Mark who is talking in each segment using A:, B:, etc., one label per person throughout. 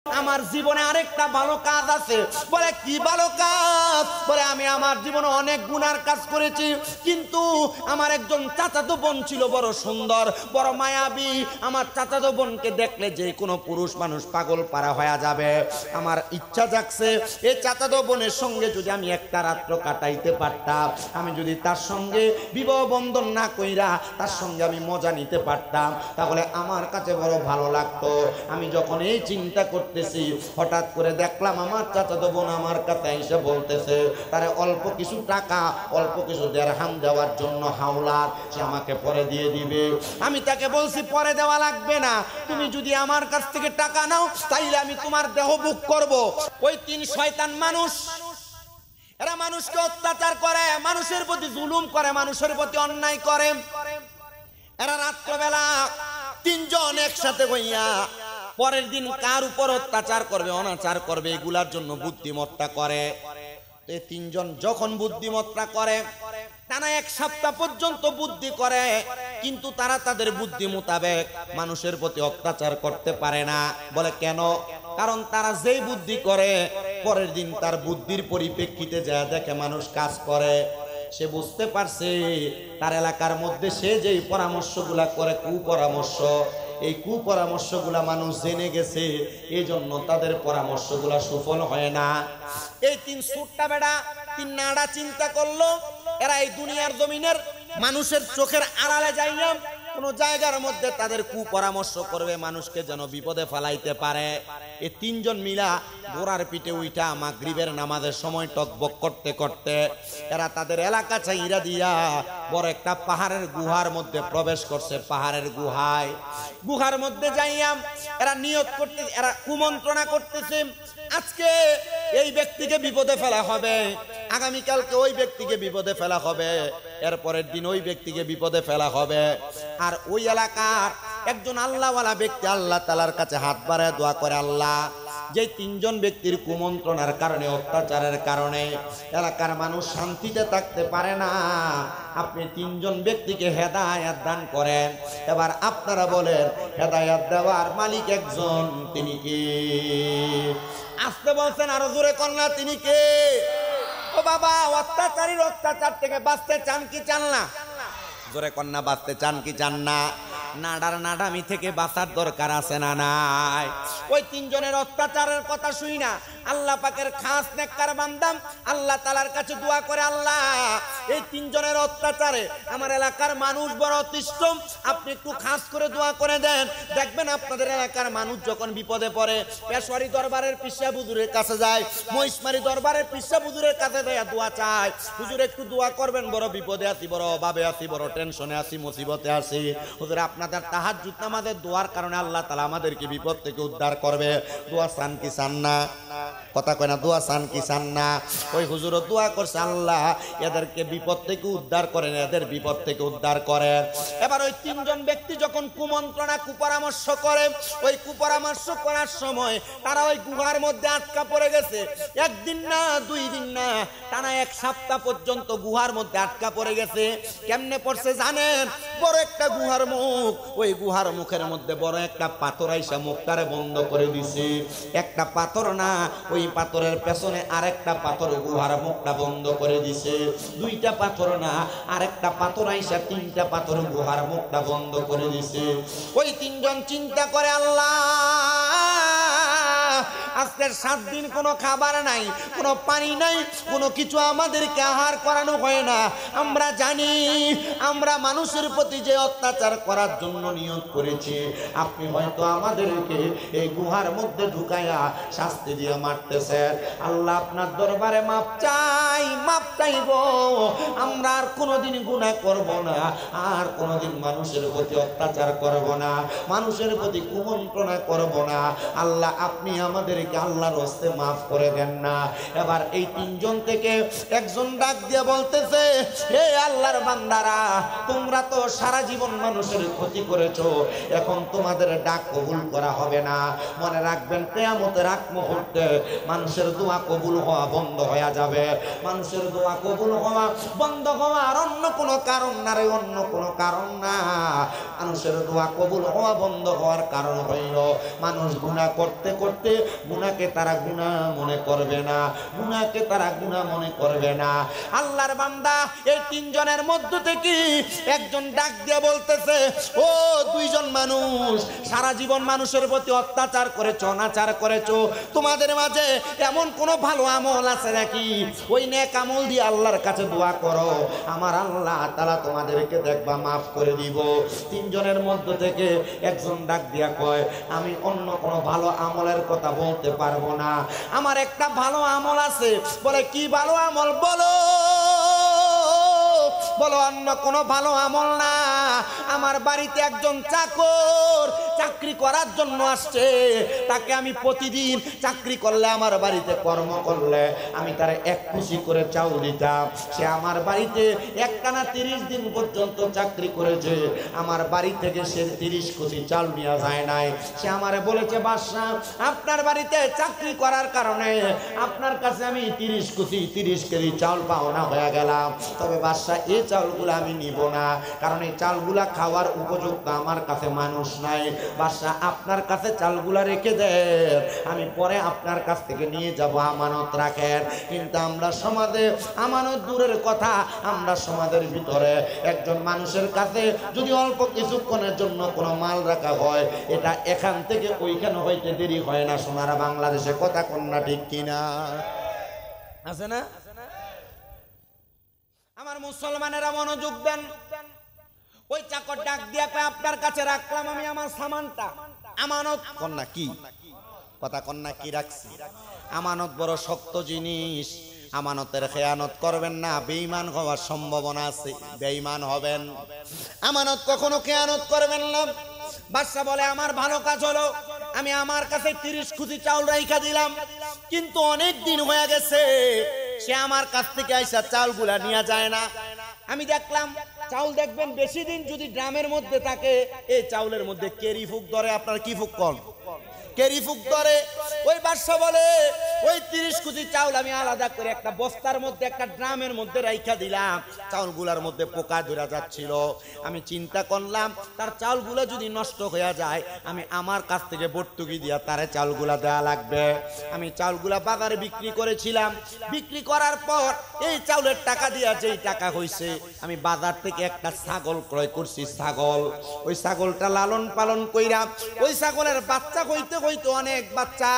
A: আমার জীবনে আরেকটা ভালো কাজ আছে। বলে কি ভালো কাজ? বলে আমি আমার জীবনে অনেক গুনার কাজ করেছি, কিন্তু আমার একজন চাচাতো বোন ছিল বড় সুন্দর, বড় মায়াবী। আমার চাচাতো বোনকে দেখলে যে কোনো পুরুষ মানুষ পাগল পারা হয়ে যাবে। আমার ইচ্ছা জাগছে এই চাচাতো বোনের সঙ্গে যদি আমি একটা রাত্র কাটাইতে পারতাম, আমি যদি তার সঙ্গে বিবাহ বন্ধন না কইরা তার সঙ্গে আমি মজা নিতে পারতাম, তাহলে আমার কাছে বড় ভালো লাগতো। আমি যখন এই চিন্তা করতেছি, হঠাৎ করে দেখলাম আমার চাচাতো বোন আমার কাছে এসে বলতেছে তারে অল্প কিছু টাকা, অল্প কিছু দিরহাম দেওয়ার জন্য হাওলাত সে আমাকে পরে দিয়ে দিবে। আমি তাকে বলছি পরে দেওয়া লাগবে না, তুমি যদি আমার কাছ থেকে টাকা নাও তাইলে আমি তোমার দেহ বুক করব। ওই তিন শয়তান মানুষ, এরা মানুষকে অত্যাচার করে, মানুষের প্রতি জুলুম করে, মানুষের প্রতি অন্যায় করে। এরা রাত্রবেলা তিনজন একসাথে হইয়া পরের দিন কার উপর অত্যাচার করবে, অনাচার করবে, এগুলার জন্য বুদ্ধিমত্তা করে। এই তিনজন যখন বুদ্ধিমত্তা করে, টানা এক সপ্তাহ পর্যন্ত বুদ্ধি করে, কিন্তু তারা তাদের বুদ্ধি মোতাবেক মানুষের প্রতি অত্যাচার করতে পারে না। বলে কেন? কারণ তারা যেই বুদ্ধি করে পরের দিন তার বুদ্ধির পরিপ্রেক্ষিতে যা দেখে মানুষ কাজ করে, সে বুঝতে পারছে তার এলাকার মধ্যে সে যেই পরামর্শগুলা করে কুপরামর্শ, এই কুপরামর্শগুলা মানুষ জেনে গেছে, এই জন্য তাদের পরামর্শগুলা সফল হয় না। এই তিন সুট্টা বেড়া তিন নাড়া চিন্তা করলো এরা এই দুনিয়ার জমিনের মানুষের চোখের আড়ালে যাইয়া কোন জায়গার মধ্যে তাদের কুপরামর্শ করবে, মানুষকে যেন বিপদে ফেলাইতে পারে। এই তিনজন মিলা ঘোড়ার পিঠে উইঠা মাগরিবের নামাজের সময় টকবক করতে করতে এরা তাদের এলাকা চাইরা দিয়া বড় একটা পাহাড়ের গুহার মধ্যে প্রবেশ করছে। পাহাড়ের গুহার মধ্যে যাইয়া এরা নিয়ত করতে, এরা কুমন্ত্রণা করতেছে আজকে এই ব্যক্তিকে বিপদে ফেলা হবে, আগামীকালকে ওই ব্যক্তিকে বিপদে ফেলা হবে, এরপরের দিন ওই ব্যক্তিকে বিপদে ফেলা হবে। আর ওই এলাকার একজন আল্লাহওয়ালা ব্যক্তি আল্লাহ তাআলার কাছে হাত বাড়ায় দোয়া করে, আল্লাহ যে তিনজন ব্যক্তির কুমন্ত্রণার কারণে, অত্যাচারের কারণে এলাকার মানুষ শান্তিতে থাকতে পারে না, আপনি তিনজন ব্যক্তিকে হেদায়েত দান করেন। এবার আপনারা বলেন হেদায়েত দেওয়ার মালিক একজন, তিনি কে? আসতে বলছেন, আরো জোরে কন্যা, তিনি কে? ও বাবা, অত্যাচারীর অত্যাচার থেকে বাঁচতে চান কি চান না? জোরে কন্যা, বাঁচতে চান কি চান না? নাডার নাডামি থেকে বাঁচার দরকার আছে না নাই? ওই তিনজনের অত্যাচারের কথা শুই না আল্লাহ পাকের খাস নেককার বান্দা আল্লাহ তাআলার কাছে দোয়া করে, আল্লাহ এই তিনজনের অত্যাচারে আমার এলাকার মানুষ বড় অতিষ্ঠ, আপনি একটু খাস করে দোয়া করে দেন। দেখবেন আপনাদের এলাকার মানুষ যখন বিপদে পড়ে পেশোয়ারি দরবারের পিসা হুজুরের কাছে যায়, মহিষমারি দরবারের পিসা হুজুরের কাছে যায় দোয়া চায়, হুজুর একটু দোয়া করবেন, বড় বিপদে আছি, বড় অভাবে আছি, বড় টেনশনে আছি, মুসিবতে আছি, হুজুর আপনাদের তাহাজ্জুদ নামাজের দোয়ার কারণে আল্লাহ তাআলা আমাদেরকে বিপদ থেকে উদ্ধার করবে। দোয়া চান কি চান না? কথা কয় না, দোয়া চান কি চান না? ওই হুজুরও দোয়া করছে, আল্লাহ এদেরকে বিপদ থেকে উদ্ধার করেন, এদের বিপদ থেকে উদ্ধার করেন। এবার ওই তিনজন ব্যক্তি যখন কুমন্ত্রণা কুপরামর্শ করে, ওই কুপরামর্শ করার সময় তারা ওই গুহার মধ্যে আটকা পড়ে গেছে। একদিন না, দুই দিন না, টানা এক সপ্তাহ পর্যন্ত গুহার মধ্যে আটকা পড়ে গেছে। কেমনে পড়ছে জানেন? বড় একটা গুহার মুখ, ওই গুহার মুখের মধ্যে বড় একটা পাথর আইসা মুখটারে বন্ধ করে দিছে। একটা পাথর না, ওই পাথরের পেছনে আরেকটা পাথর গুহার মুখটা বন্ধ করে দিছে। দুইটা পাথর না, আরেকটা পাথর আইসা তিনটা পাথর গুহার মুখটা বন্ধ করে দিছে। ওই তিনজন চিন্তা করে, আল্লাহ আজকের 7 দিন কোনো খাবার নাই, কোনো পানি নাই, কোনো কিছু আমাদেরকে আহার করানো হয় না। আমরা জানি আমরা মানুষের প্রতি যে অত্যাচার করার জন্য নিয়ত করেছি, আপনি হয়তো আমাদেরকে এই গুহার মধ্যে ঢুকাইয়া শাস্তি দিয়ে মারতেছেন। আল্লাহ আপনার দরবারে মাপ চাই, মাপ চাইব, আমরা আর কোনোদিন গুনাহ করব না, আর কোনোদিন মানুষের প্রতি অত্যাচার করব না, মানুষের প্রতি কুমন্ত্রণা করব না। আল্লাহ আপনি আমাদেরকে আমাদেরকে আল্লাহর হস্তে মাফ করে দেন না। এবার এই তিনজন থেকে একজন ডাক দিয়ে বলতেছে, হে আল্লাহর বান্দারা, তোমরা তো সারা জীবন মানুষের ক্ষতি করেছো, এখন তোমাদের ডাক কবুল করা হবে না। মনে রাখবেন, কিয়ামতের আগ মুহূর্তে মানুষের দোয়া কবুল হওয়া বন্ধ হয়ে যাবে। মানুষের দোয়া কবুল হওয়া বন্ধ হওয়ার অন্য কোনো কারণ না রে, অন্য কোনো কারণ না। মানুষের দোয়া কবুল হওয়া বন্ধ হওয়ার কারণ হইল মানুষ গুনাহ করতে করতে গুনাহকে তারা গুনাহ মনে করবে না, গুনাহকে তারা গুনাহ মনে করবে না। আল্লাহর বান্দা এই তিনজনের মধ্য থেকে একজন ডাক দিয়ে বলতেছে, ও দুইজন মানুষ, সারা জীবন মানুষের প্রতি অত্যাচার করেছো, অনাচার করেছো, তোমাদের মাঝে এমন কোনো ভালো আমল আছে নাকি? ওই নেক আমল দিয়ে আল্লাহর কাছে দোয়া করো, আমার আল্লাহ তাআলা তোমাদেরকে দেখবা মাফ করে দিব। তিনজনের মধ্য থেকে একজন ডাক দিয়া কয়, আমি অন্য কোনো ভালো আমলের কথা বলতে পারবো না, আমার একটা ভালো আমল আছে। বলে, কি ভালো আমল? বলো বলো। অন্য কোনো ভালো আমল না, আমার বাড়িতে একজন চাকর চাকরি করার জন্য আসছে, তাকে আমি প্রতিদিন চাকরি করলে, আমার বাড়িতে কর্ম করলে আমি তার এক খুশি করে চাউল দিতাম। সে আমার বাড়িতে একটানা 30 দিন পর্যন্ত চাকরি করেছে, আমার বাড়ি থেকে সে 30 খুশি চাল নেওয়া যায় নাই। সে আমারে বলেছে, বাদশা, আপনার বাড়িতে চাকরি করার কারণে আপনার কাছে আমি 30 খুশি 30 কেজি চাউল পাওনা হয়ে গেলাম। তবে বাদশা, এই চাউলগুলো আমি নিব না, কারণ এই চাউলগুলা খাওয়ার উপযুক্ত আমার কাছে মানুষ নাই। বাদশা, আপনার কাছে চালগুলা রেখে দেন, আমি পরে আপনার কাছ থেকে নিয়ে যাব, আমানত রাখেন। কিন্তু আমরা সমাজে আমানত দূরের কথা, আমরা সমাজের ভিতরে একজন মানুষের কাছে যদি অল্প কিছুক্ষণের জন্য কোনো মাল রাখা হয়, এটা এখান থেকে ওইখানে হইতে দেরি হয় না। সোনারা বাংলাদেশে কথা কন্যা ঠিক কিনা? আছে না? আমার মুসলমানেরা মনোযোগ দেন। ওই চাকর ডাক দিয়া কয়, আপনার কাছে রাখলাম আমি আমার সামানটা, আমানত। কন্যা কি কথা? কন্যা কি রাখছি? আমানত বড় শক্ত জিনিস, আমানতের খেয়ানত করবেন না, বেঈমান হওয়ার সম্ভাবনা আছে, বেঈমান হবেন। আমানত কখনো খেয়ানত করবেন না। বাদশা বলে, আমার ভালো কাজ হলো, আমি আমার কাছে 30 খুঁটি চাউল রাইখা দিলাম, কিন্তু অনেক দিন হয়ে গেছে সে আমার কাছ থেকে আইসা চাউলগুলা নিয়ে যায় না। আমি দেখলাম চাউল, দেখবেন বেশি দিন যদি ড্রামের মধ্যে থাকে, এই চাউলের মধ্যে কেরি ফুক ধরে। আপনার কি ফুক কন? কেরি ফুক ধরে। ওই বাদশা বলে, ওই 30 কেজি চাউল আমি আলাদা করে একটা বস্তার মধ্যে, একটা ড্রামের মধ্যে রাইখা দিলাম। চাউলগুলার মধ্যে পোকা ধরে যাচ্ছিল। আমি চিন্তা করলাম, তার চাউলগুলা যদি নষ্ট হয়ে যায়, আমি আমার কাছ থেকে ভর্তুকি দিয়া তারে চাউলগুলা দেওয়া লাগবে। আমি চাউলগুলা বাজারে বিক্রি করেছিলাম। বিক্রি করার পর এই চাউলের টাকা দিয়া যেই টাকা হয়েছে, আমি বাজার থেকে একটা ছাগল ক্রয় করছি। ছাগল, ওই ছাগলটা লালন পালন কইরা, ওই ছাগলের বাচ্চা হইতে হইতে অনেক বাচ্চা।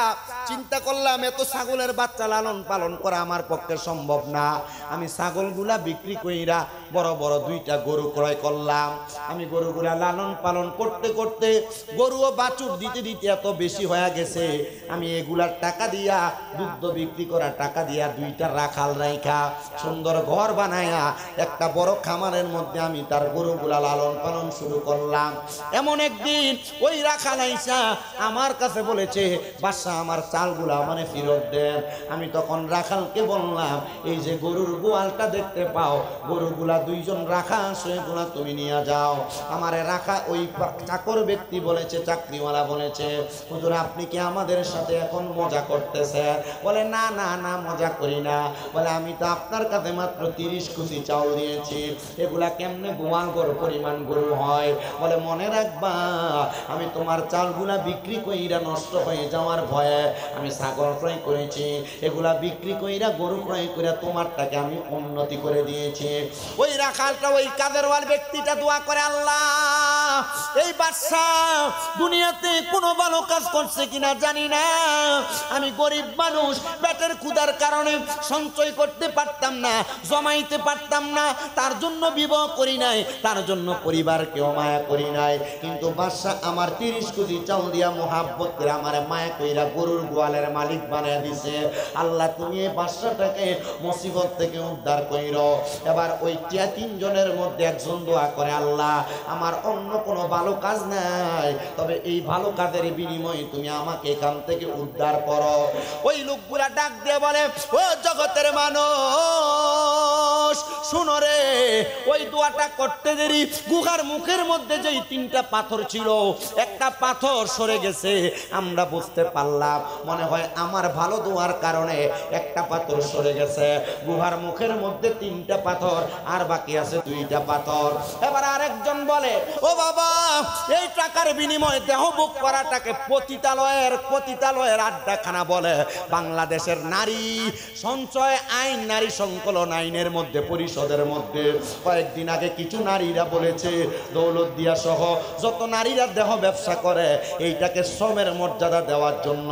A: চিন্তা করলাম, এত ছাগলের বাচ্চা লালন পালন করা আমার পক্ষে সম্ভব না। আমি ছাগলগুলা বিক্রি কইরা বড় বড় 2টা গরু ক্রয় করলাম। আমি গরুগুলা লালন পালন করতে করতে গরু ও বাছুর দিতে দিতে এত বেশি হয়ে গেছে, আমি এগুলার টাকা দিয়া, দুধ বিক্রি করা টাকা দিয়া 2টা রাখাল রাইখা সুন্দর ঘর বানায়া একটা বড় খামারের মধ্যে আমি তার গরুগুলা লালন পালন শুরু করলাম। এমন একদিন ওই রাখাল আইসা আমার কাছে বলেছে, বাদশা, আমার চালগুলা মানে ফেরত দেন। আমি তখন রাখালকে বললাম, এই যে গরুর গোয়ালটা দেখতে পাও, গরুগুলা 2জন রাখা আছে, এগুলা তুমি নিয়ে যাও। আমারে রাখা ওই চাকর ব্যক্তি বলেছে, চাকরিওয়ালা বলেছে, হুজুর আপনি কি আমাদের সাথে এখন মজা করতেছেন? বলে, না না না, মজা করি না। বলে, আমি তো আপনার কাছে মাত্র 30 কেজি চাউল দিয়েছি, এগুলা কেমনে গোয়াল গরু পরিমাণ গরু হয়? বলে, মনে রাখবা, আমি তোমার চালগুলা বিক্রি কইরা নষ্ট হয়ে যাওয়ার ভয়ে আমি ছাগল ক্রয় করেছি, এগুলা বিক্রি কইরা গরু ক্রয় কইরা তোমারটাকে আমি উন্নতি করে দিয়েছি। ওই রাখালটা, ওই কাদেরওয়াল ব্যক্তিটা দোয়া করে, আল্লাহ, এই বাদশা দুনিয়াতে কোনো ভালো কাজ করছে কিনা জানি না, আমি গরিব মানুষ, পেটের ক্ষুধার কারণে সঞ্চয় করতে পারতাম না, জমাইতে পারতাম না, তার জন্য বিবাহ করি নাই, তার জন্য পরিবারকেও মায়া করি নাই। কিন্তু বাদশা আমার 30 কেজি চাউল দিয়া মোহাব্বত করে আমার মায়া কইরা গরুর গোয়ালের মালিক বানিয়ে দিছে। আল্লাহ, তুমি এই বাদশাটাকে মুসিবত থেকে উদ্ধার কইরো। এবার ওই 3 জনের মধ্যে একজন দোয়া করে, আল্লাহ, আমার অন্য কোনো ভালো কাজ নাই, তবে এই ভালো কাজের বিনিময়ে তুমি আমাকে এখান থেকে উদ্ধার করো। ওই লোকগুলা ডাক দিয়ে বলে, ও জগতের মানুষ শুনো রে, ওই দোয়াটা করতে দেরি গুহার মুখের মধ্যে যেই 3টা পাথর ছিল, একটা পাথর সরে গেছে। আমরা বুঝতে পারলাম মনে হয় আমার ভালো দোয়ার কারণে একটা পাথর সরে গেছে। গুহার মুখের মধ্যে 3টা পাথর, আর বাকি আছে 2টা পাথর। এবার আরেকজন বলে, ও বাবা, এই টাকার বিনিময়ে দেহ ভোগ করাটাকে পতিতালয়ের আড্ডাখানা বলে। বাংলাদেশের নারী সঞ্চয় আইন, নারী সংকলন আইনের মধ্যে, পরিষদের মধ্যে কয়েকদিন আগে কিছু নারীরা বলেছে দৌলতদিয়া সহ যত নারীরা দেহ ব্যবসা করে এইটাকে শ্রমের মর্যাদা দেওয়ার জন্য।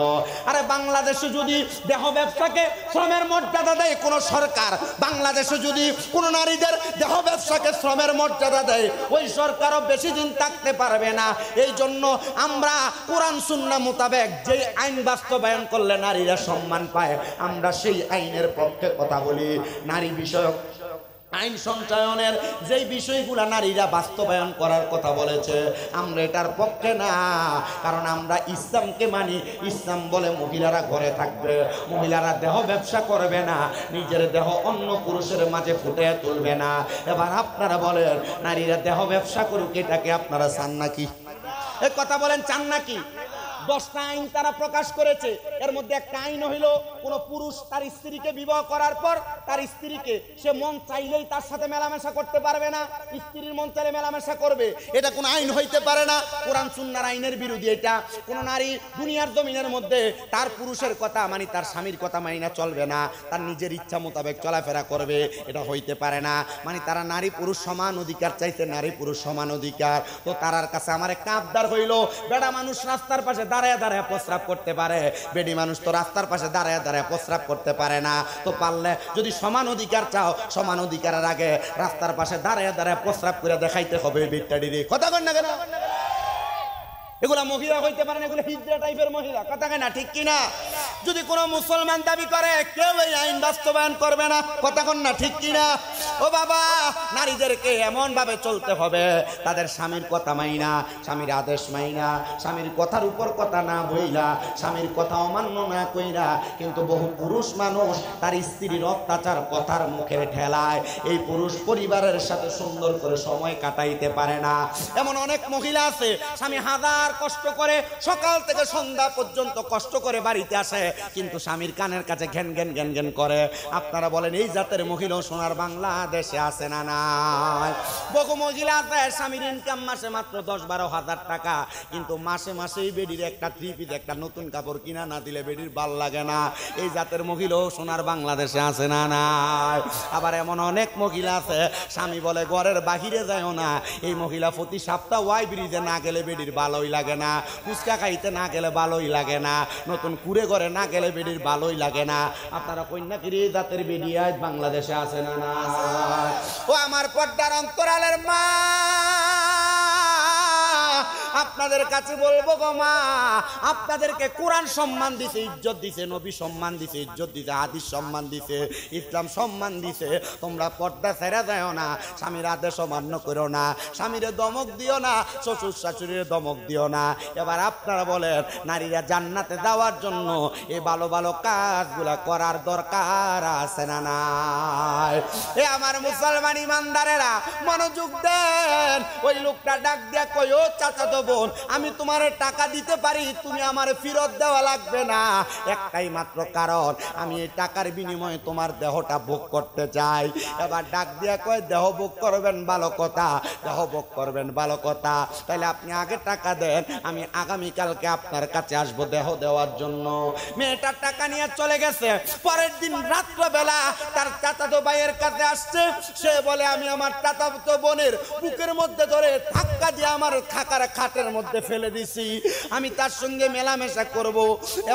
A: আরে বাংলাদেশে যদি দেহ ব্যবসাকে শ্রমের মর্যাদা দেয় কোন সরকার, বাংলাদেশে যদি কোন নারীদের দেহ ব্যবসাকে শ্রমের মর্যাদা দেয়, ওই সরকারও বেশি দিন থাকতে পারবে না। এই জন্য আমরা কোরআন সুন্নাহ মোতাবেক যে আইন বাস্তবায়ন করলে নারীরা সম্মান পায়, আমরা সেই আইনের পক্ষে কথা বলি। নারী বিষয়ক আইন সঞ্চয়নের যেই বিষয়গুলো নারীরা বাস্তবায়ন করার কথা বলেছে, আমরা এটার পক্ষে না। কারণ আমরা ইসলামকে মানি। ইসলাম বলে মহিলারা ঘরে থাকবে, মহিলারা দেহ ব্যবসা করবে না, নিজের দেহ অন্য পুরুষের মাঝে ফুটিয়ে তুলবে না। এবার আপনারা বলেন, নারীরা দেহ ব্যবসা করুক, এটাকে আপনারা চান নাকি? এ কথা বলেন, চান নাকি? 10টা আইন তারা প্রকাশ করেছে। এর মধ্যে একটা আইন হইল, কোন পুরুষ তার স্ত্রীকে বিবাহ করার পর তার স্ত্রীকে সে মন চাইলেই তার সাথে মেলামেশা করতে পারবে না, স্ত্রীর মন চাইলে মেলামেশা করবে, এটা কোন আইন হইতে পারে না। কোরআন সুন্নাহর আইনের বিরোধী এটা। কোন নারী দুনিয়ার জমিনের মধ্যে তার পুরুষের কথা মানি, তার স্বামীর কথা মানি না, চলবে না। তার নিজের ইচ্ছা মোতাবেক চলাফেরা করবে, এটা হইতে পারে না। মানে তারা নারী পুরুষ সমান অধিকার চাইছে, নারী পুরুষ সমান অধিকার। তো তারার কাছে আমার একটা আবদার হইল, বেড়া মানুষ রাস্তার পাশে দাঁড়ায় দাঁড়ায় প্রস্রাব করতে পারে, বেডি মানুষ তো রাস্তার পাশে দাঁড়ায় দাঁড়ায় প্রস্রাব করতে পারে না। তো পারলে যদি সমান অধিকার চাও, সমান অধিকারের আগে রাস্তার পাশে দাঁড়ায় দাঁড়ায় প্রস্রাব করে দেখাইতে হবে বেটাডিরে। কথা কন না কেন? এগুলা মহিলা হইতে পারে না, এগুলো হিজড়া টাইপের মহিলা। কথা কয় না, ঠিক কিনা? যদি কোনো মুসলমান দাবি করে, কেউ এই আইন বাস্তবায়ন করবে না। কথা কন না, ঠিক কিনা? ও বাবা, নারীদেরকে এমন ভাবে চলতে হবে, তাদের স্বামীর কথা মাইনা, স্বামীর আদেশ মাইনা, স্বামীর কথার উপর কথা না বইলা, স্বামীর কথা অমান্য না কইরা। কিন্তু বহু পুরুষ মানুষ তার স্ত্রীর অত্যাচার কথার মুখে ঠেলায় এই পুরুষ পরিবারের সাথে সুন্দর করে সময় কাটাইতে পারে না। এমন অনেক মহিলা আছে, স্বামী হাজার কষ্ট করে সকাল থেকে সন্ধ্যা পর্যন্ত কষ্ট করে বাড়িতে আসে, কিন্তু স্বামীর কানের কাছে ঘ্যান ঘ্যান ঘ্যান ঘ্যান করে। আপনারা বলেন, এই জাতের মহিলা সোনার বাংলাদেশে আছে না নাই? বহু মহিলা আছে, স্বামীর ইনকাম মাসে মাত্র 10-12 হাজার টাকা, কিন্তু মাসে মাসেই বেডির একটা থ্রি-পিস, একটা নতুন কাপড় কিনা না দিলে বেডির ভাল লাগে না। এই জাতের মহিলাও সোনার বাংলাদেশে আছে না নাই? আবার এমন অনেক মহিলা আছে, স্বামী বলে ঘরের বাহিরে যায়ও না, এই মহিলা প্রতি সপ্তাহ ওয়াই ব্রিজে না গেলে বেডির ভালোই লাগে না, ফুচকা খাইতে না গেলে ভালোই লাগে না, নতুন কুড়ে ঘরে না গেলে বেডির ভালোই লাগে না। আপনারা কন্যা কি জাতের বেডি আজ বাংলাদেশে আছে না না? ও আমার পর্দার অন্তরালের মা, আপনাদের কাছে বলবো গো মা, আপনাদেরকে কোরআন সম্মান দিছে, ইজ্জত দিছে, নবী সম্মান দিছে, ইজ্জত দিছে, হাদিস সম্মান দিছে, ইসলাম সম্মান দিছে। তোমরা পর্দা ছেড়ে যাও না, স্বামীর আদেশ অমান্য করো না, স্বামীরে দমক দিও না, শ্বশুর শাশুড়ির দমক দিও না। এবার আপনারা বলেন, নারীরা জান্নাতে যাওয়ার জন্য এই ভালো ভালো কাজগুলা করার দরকার আছে না নাই? এ আমার মুসলমান ইমানদারেরা মনোযোগ দেন। ওই লোকটা ডাক দিয়া কই, ও চাচা তো বোন, আমি তোমার টাকা দিতে পারি, তুমি আমার ফেরত দেওয়া লাগবে না। একটাই মাত্র কারণ, আমি এই টাকার বিনিময়ে তোমার দেহটা ভোগ করতে চাই। এবার ডাক দিয়া কয়, দেহ ভোগ করবেন ভালো কথা, দেহ ভোগ করবেন ভালো কথা, তাহলে আপনি আগে টাকা দেন, আমি আগামীকালকে আপনার কাছে আসবো দেহ দেওয়ার জন্য। মেয়েটার টাকা নিয়ে চলে গেছে। পরের দিন রাত্রবেলা তার চাচাতো ভাইয়ের কাছে আসছে। সে বলে, আমি আমার চাচাতো বোনের বুকের মধ্যে ধরে ধাক্কা দিয়ে আমার থাকার খাট খাটের মধ্যে ফেলে দিছি, আমি তার সঙ্গে মেলামেশা করব।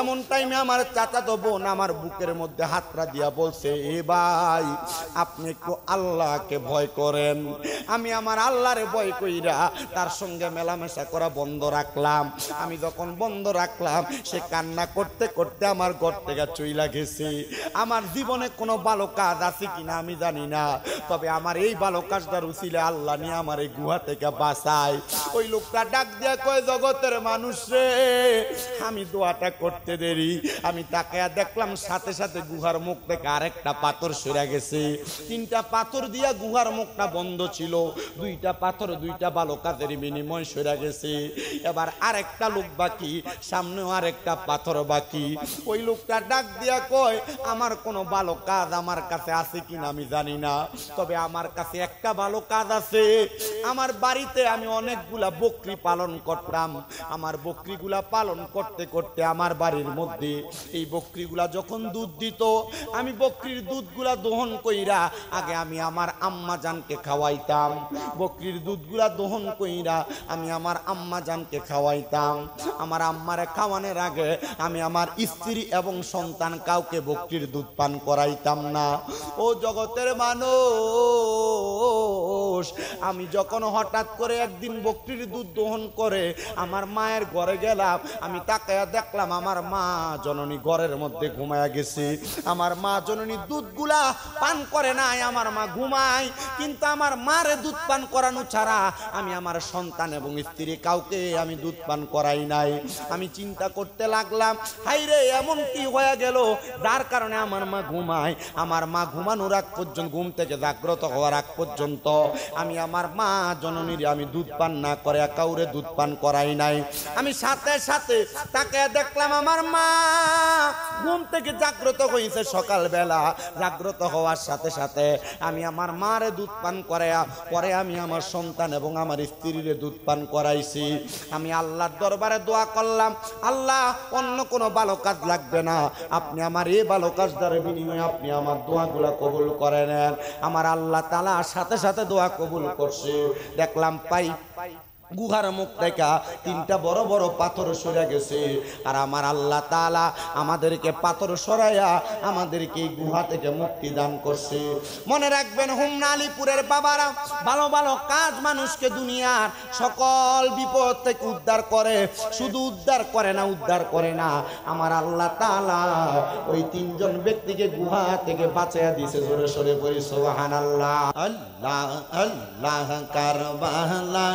A: এমন টাইমে আমার চাচাতো বোন আমার বুকের মধ্যে হাতটা দিয়া বলছে, এ ভাই আপনি একটু আল্লাহকে ভয় করেন। আমি আমার আল্লাহরে ভয় কইরা তার সঙ্গে মেলামেশা করা বন্ধ রাখলাম। আমি যখন বন্ধ রাখলাম, সে কান্না করতে করতে আমার ঘর থেকে চইলা গেছে। আমার জীবনে কোনো ভালো কাজ আছে কিনা আমি জানি না, তবে আমার এই ভালো কাজটার উচিলে আল্লাহ নিয়ে আমার এই গুহা থেকে বাঁচায়। ওই লোকটা ডাক দিয়া কয়, জগতের মানুষ রে, আমি দোয়াটা করতে দেরি, আমি তাকায়া দেখলাম সাথে সাথে গুহার মুখ থেকে আরেকটা পাথর সরে গেছে। 3টা পাথর দিয়া গুহার মুখটা বন্ধ ছিল, 2টা পাথর 2টা ভালো কাজের বিনিময় সরে গেছে। এবার আরেকটা লোক বাকি, সামনেও আরেকটা পাথর বাকি। ওই লোকটা ডাক দিয়া কয়, আমার কোনো ভালো কাজ আমার কাছে আছে কিনা আমি জানি না, তবে আমার কাছে একটা ভালো কাজ আছে। আমার বাড়িতে আমি অনেকগুলা বকরি পালন করতাম। আমার বকরিগুলা পালন করতে করতে আমার বাড়ির মধ্যে এই বকরিগুলা যখন দুধ দিত, আমি বকরির দুধগুলা দহন কইরা আগে আমি আমার আম্মা জানকে খাওয়াইতাম। বকরির দুধগুলা দহন কইরা আমি আমার আম্মা জানকে খাওয়াইতাম। আমার আম্মারে খাওয়ানোর আগে আমি আমার স্ত্রী এবং সন্তান কাউকে বকরির দুধ পান করাইতাম না। ও জগতের মানুষ, আমি যখন হঠাৎ করে একদিন বকরির দুধ দহন করে আমার মায়ের ঘরে গেলাম, আমি তাকায়া দেখলাম আমার মা জননী ঘরের মধ্যে ঘুমায়া গেছে। আমার মা জননী দুধগুলা পান করে নাই, আমার মা ঘুমায়। কিন্তু আমার মারে দুধ পান করানো ছাড়া আমি আমার সন্তান এবং স্ত্রী কাউকে আমি দুধ পান করাই নাই। আমি চিন্তা করতে লাগলাম, হাইরে এমন কি হয়ে গেল যার কারণে আমার মা ঘুমায়। আমার মা ঘুমানোর আগ পর্যন্ত, ঘুম থেকে জাগ্রত হওয়ার আগ পর্যন্ত আমি আমার মা জননীর আমি দুধ পান না করে কাউরে দুধ পান করাই নাই। আমি সাথে সাথে তাকে দেখলাম আমার মা ঘুম থেকে জাগ্রত হয়েছে সকালবেলা। জাগ্রত হওয়ার সাথে সাথে আমি আমার মারে দুধ পান করাইয়া পরে আমি আমার সন্তান এবং আমার স্ত্রীরে দুধ পান করাইছি। আমি আল্লাহর দরবারে দোয়া করলাম, আল্লাহ অন্য কোনো ভালো কাজ লাগবে না, আপনি আমার এই ভালো কাজ দ্বারা বিনিময়ে আপনি আমার দোয়াগুলা কবুল করে নেন। আমার আল্লাহ তাআলা সাথে সাথে দোয়া কবুল করছে। দেখলাম গুহার মুখ থেকে 3টা বড় বড় পাথর সরে গেছে। আর আমার আল্লাহ তাআলা আমাদেরকে পাথর সরাইয়া আমাদেরকে এই গুহা থেকে মুক্তি দান করছে। মনে রাখবেন, হোমনা আলীপুরের বাবারা ভালো ভালো কাজ মানুষকে দুনিয়ার সকল বিপদ থেকে উদ্ধার করে। শুধু উদ্ধার করে না, উদ্ধার করে না, আমার আল্লাহ তাআলা ওই 3জন ব্যক্তিকে গুহা থেকে বাঁচাইয়া দিয়েছে। জোরে সরে পড়ি সুবহানাল্লাহ। আল্লাহ আল্লাহ কারবালা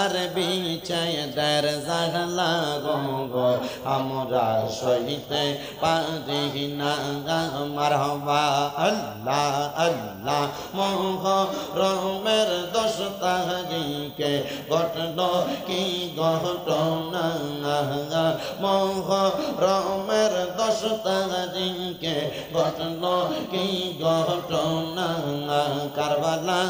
A: আর বিছায় দর জাহলা গো আমরা সইতে পারি না মারহাবা। আল্লাহ আল্লাহ মুহররমের 10 তারিখে ঘটল কি ঘটনা, মুহররমের 10 তারিখে ঘটল কি ঘটনা, কারবালা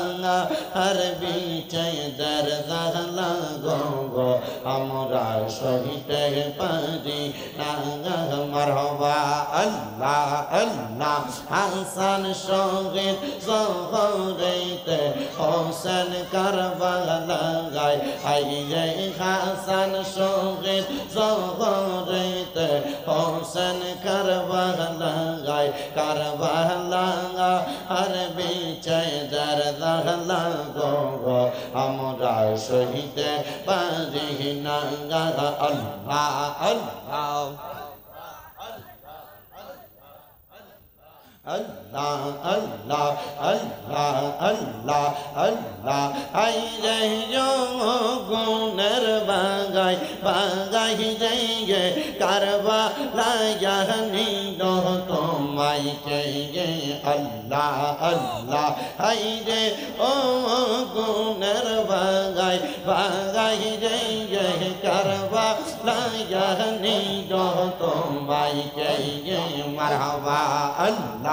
A: আর বিছায় দর জাহলা গো আমরা সইতে পারি না মারহাবা। আল্লাহ আল্লাহ হাসান শহীদ জহরেতে হোসেন কারবালা গায়, হাইরে হাসান শহীদ জহরেতে হোসেন কারবালা গায়, কারবালা আর বিছায় দর জাহলা গো আমরা সইতে পারি না। আল্লাহ আল্লাহ আল্লাহ আল্লাহ আল্লাহ আল্লাহ আল্লাহ হাইরে গুণের বাগাই বাগাই রে কারবালা নিল তোমায় কে। আল্লাহ আল্লাহ হাইরে ও গুণের বাগাই বাগাই রে কারবালা নিল তোমায় কে মারহাবা। আল্লাহ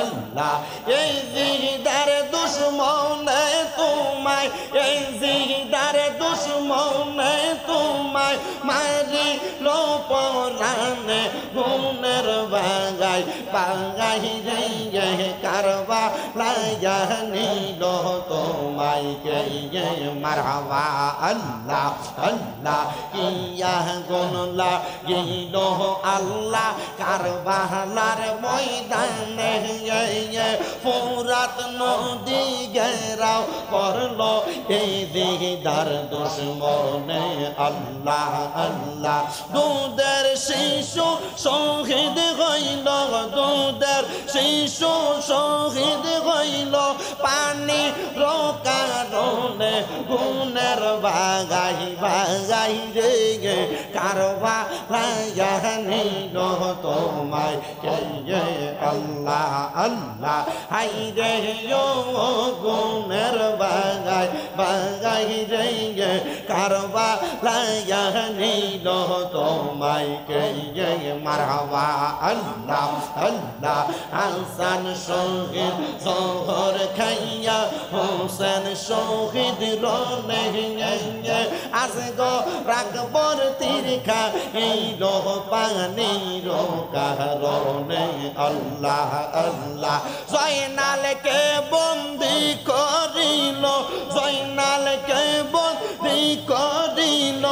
A: আল্লাহ এই জিদার দুশ্মনে তোমায়, এই জিদার দুশ্মনে তোমায় মারিল পরাণে গুণের বাগাই বাগাই রে কারবা লাইয়া নিল তোমায় কে মারহাবা আল্লাহ আল্লাহ কিয়া গুনলা গিল আল্লাহ কারবালার ময়দানে ফুরাত নদী ঘেরাও করলো এই দিদার দুশ্মনে আল্লাহ আল্লাহ দুধের শিশু শহীদ হইল দুধের শিশু শহীদ হইল পানি রোকারণে গুণের বাগাই বাগাই রে কারবা লাইয়া নিল তোমায় কে আল্লাহ আল্লাহ হাই রে গুণের বাগাই বাগাই রে কারবা লাইয়া নিল তোমায় কে মারহাবা আল্লাহ আল্লাহ হাসান শহীদ জহর খাইয়া হোসেন শহীদ রনে আজ গো রাখবর তীরখা এই লোহ পানির কারণে আল্লাহ আল্লাহ জয়নালকে বন্দি করিল জয়নালকে বন্দি করিল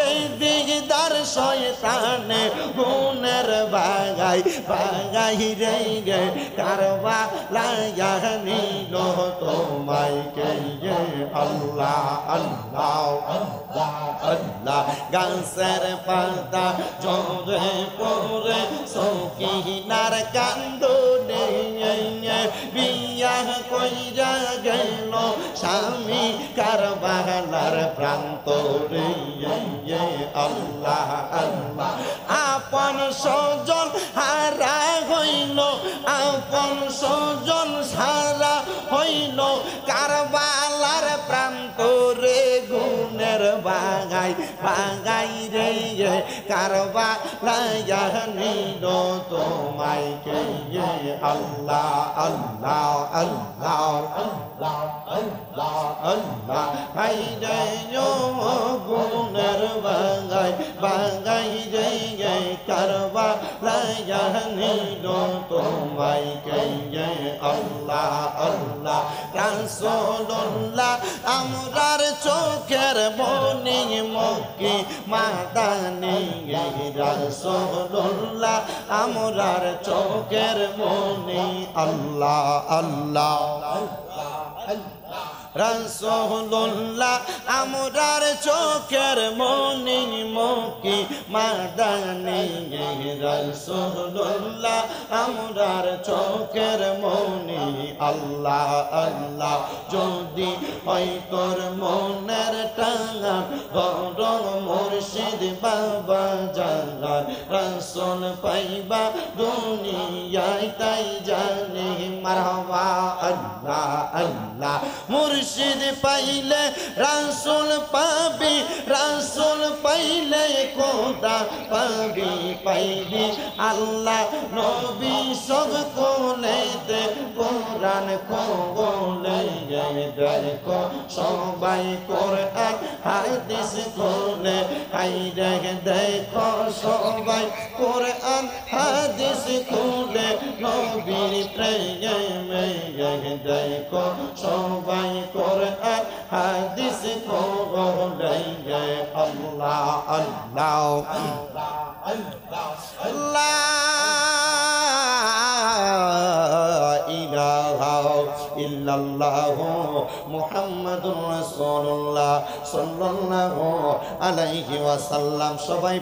A: এই দিগদার শয়তানে গুণের বাগাই বাগাই রে কারবা লাইয়া নিল তোমায় কে আল্লাহ আল্লাহ আল্লাহ আল্লাহ গাছের পাতা জরে পরে সকিনার কান্দনে বিয়া কইরা গেল স্বামী কারবালার প্রান্তরে আল্লাহ আল্লাহ আপন স্বজন হারা হইল আপন স্বজন সারা হইল কারবালার প্রান্তরে গুণের বাগাই বাগাই রে কারবা লাইয়া নিল তোমায় কে আল্লাহ আল্লাহ আল্লাহ আল্লাহ আল্লাহ আল্লাহ হাই রে গুণের বাগাই বাগাই রে কারবা লাইয়া নিল তোমায় কে আল্লাহ আল্লাহ রাসূলুল্লাহ আমরার চোখের মনি মক্কি মাদানি রাসূলুল্লাহ আমরার চোখের মনি আল্লাহ আল্লাহ রাসূলুল্লাহ আমরার চোখের মনি মক্কি মাদানি রাসূলুল্লাহ আমরার চোখের মনি আল্লাহ আল্লাহ যদি হয় তোর মনের টাঙা বড় মুর্শিদ বাবা জালাল রাসূল পাইবা দুনিয়ায় তাই জানি মারহাবা আল্লাহ আল্লাহ মুর্শিদ পাইলে রাসূল পাবি রাসূল পাইলে খোদা পাবি পাইবি আল্লাহ নবী সব কোনেতে কোরআন কোলে দেখো সবাই কোরআন হাদিস কোলে হাই রে দেখো সবাই কোরআন হাদিস কোলে নবীর প্রেমে দেখো সবাই কোরআন হাদিস কোলে আল্লাহ আল্লাহ আল্লাহ ইলাহা ইল্লাল্লাহ মুহাম্মাদুর রাসূলুল্লাহ সাল্লাল্লাহু আলাইহি ওয়াসাল্লাম সবাই